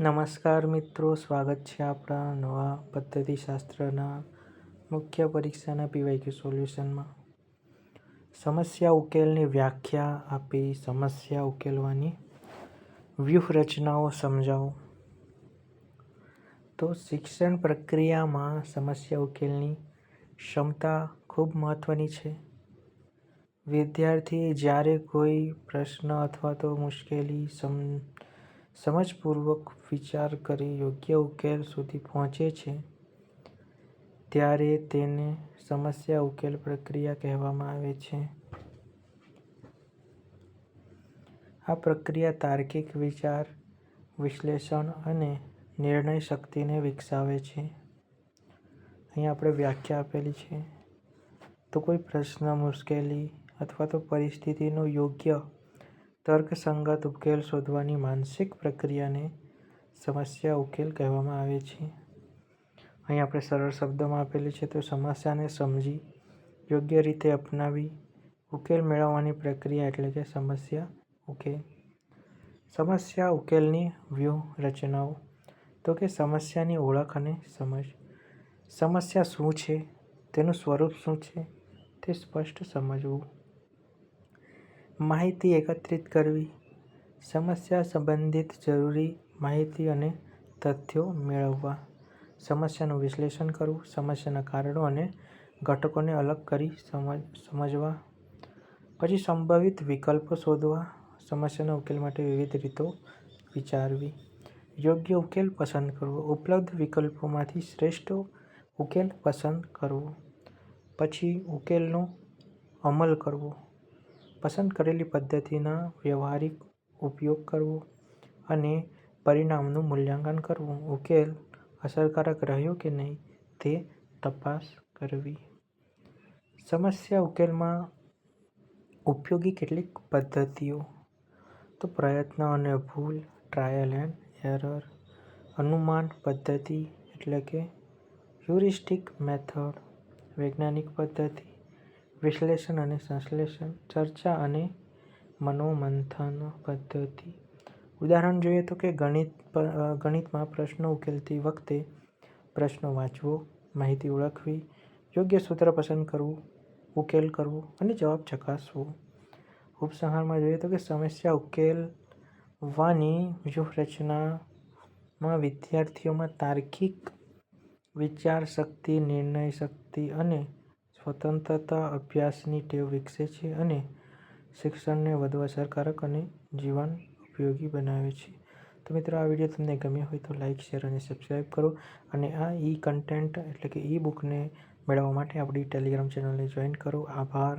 નમસ્કાર મિત્રો, સ્વાગત છે આપણા નવા પદ્ધતિશાસ્ત્રના મુખ્ય પરીક્ષાના પીવાયક્યુ સોલ્યુશનમાં. સમસ્યા ઉકેલની વ્યાખ્યા આપી, સમસ્યા ઉકેલવાની વ્યૂહરચનાઓ સમજાવો. તો શિક્ષણ પ્રક્રિયામાં સમસ્યા ઉકેલની ક્ષમતા ખૂબ મહત્વની છે. વિદ્યાર્થી જ્યારે કોઈ પ્રશ્ન અથવા તો મુશ્કેલી સમજપૂર્વક વિચાર કરી યોગ્ય ઉકેલ સુધી પહોંચે છે, ત્યારે તેને સમસ્યા ઉકેલ પ્રક્રિયા કહેવામાં આવે છે. આ પ્રક્રિયા તાર્કિક વિચાર, વિશ્લેષણ અને નિર્ણય શક્તિને વિકસાવે છે. અહીં આપણે વ્યાખ્યા આપેલી છે. તો કોઈ પ્રશ્ન, મુશ્કેલી અથવા તો પરિસ્થિતિનો યોગ્ય તર્કસંગત ઉકેલ શોધવાની માનસિક પ્રક્રિયાને સમસ્યા ઉકેલ કહેવામાં આવે છે. અહીં આપણે સરળ શબ્દોમાં આપેલી છે. તો સમસ્યાને સમજી, યોગ્ય રીતે અપનાવી ઉકેલ મેળવવાની પ્રક્રિયા એટલે કે સમસ્યા ઉકેલ. સમસ્યા ઉકેલની વ્યૂહરચનાઓ. તો કે સમસ્યાની ઓળખ અને સમજ. સમસ્યા શું છે, તેનું સ્વરૂપ શું છે તે સ્પષ્ટ સમજવું. માહિતી એકત્રિત કરવી. સમસ્યા સંબંધિત જરૂરી માહિતી અને તથ્યો મેળવવા. સમસ્યાનું વિશ્લેષણ કરવું. સમસ્યાના કારણો અને ઘટકોને અલગ કરી સમજવા. પછી સંભવિત વિકલ્પો શોધવા. સમસ્યાના ઉકેલ માટે વિવિધ રીતો વિચારવી. યોગ્ય ઉકેલ પસંદ કરવો. ઉપલબ્ધ વિકલ્પોમાંથી શ્રેષ્ઠ ઉકેલ પસંદ કરવો. પછી ઉકેલનો અમલ કરવો. પસંદ કરેલી પદ્ધતિના વ્યવહારિક ઉપયોગ કરવો અને પરિણામનું મૂલ્યાંકન કરવું. ઉકેલ અસરકારક રહ્યો કે નહીં તે તપાસ કરવી. સમસ્યા ઉકેલમાં ઉપયોગી કેટલીક પદ્ધતિઓ. તો પ્રયત્ન અને ભૂલ, ટ્રાયલ એન્ડ એરર. અનુમાન પદ્ધતિ એટલે કે હ્યુરિસ્ટિક મેથડ. વૈજ્ઞાનિક પદ્ધતિ. વિશ્લેષણ અને સંશ્લેષણ. ચર્ચા અને મનોમંથન પદ્ધતિ. ઉદાહરણ જોઈએ તો કે ગણિતમાં પ્રશ્નો ઉકેલતી વખતે પ્રશ્નો વાંચવો, માહિતી ઓળખવી, યોગ્ય સૂત્ર પસંદ કરવું, ઉકેલ કરવો અને જવાબ ચકાસવો. ઉપસંહારમાં જોઈએ તો કે સમસ્યા ઉકેલવાની વ્યૂહરચનામાં વિદ્યાર્થીઓમાં તાર્કિક વિચાર શક્તિ, નિર્ણય શક્તિ અને સ્વતંત્રતા અભ્યાસની ટેવ વિકસે છે અને શિક્ષણને વધુ અસરકારક અને જીવન ઉપયોગી બનાવે છે. તો મિત્રો, આ વિડીયો તમને ગમ્યો હોય તો લાઇક, શેર અને સબસ્ક્રાઈબ કરો અને આ કન્ટેન્ટ એટલે કે બુકને મેળવવા માટે આપણી ટેલિગ્રામ ચેનલને જોઈન કરો. આભાર.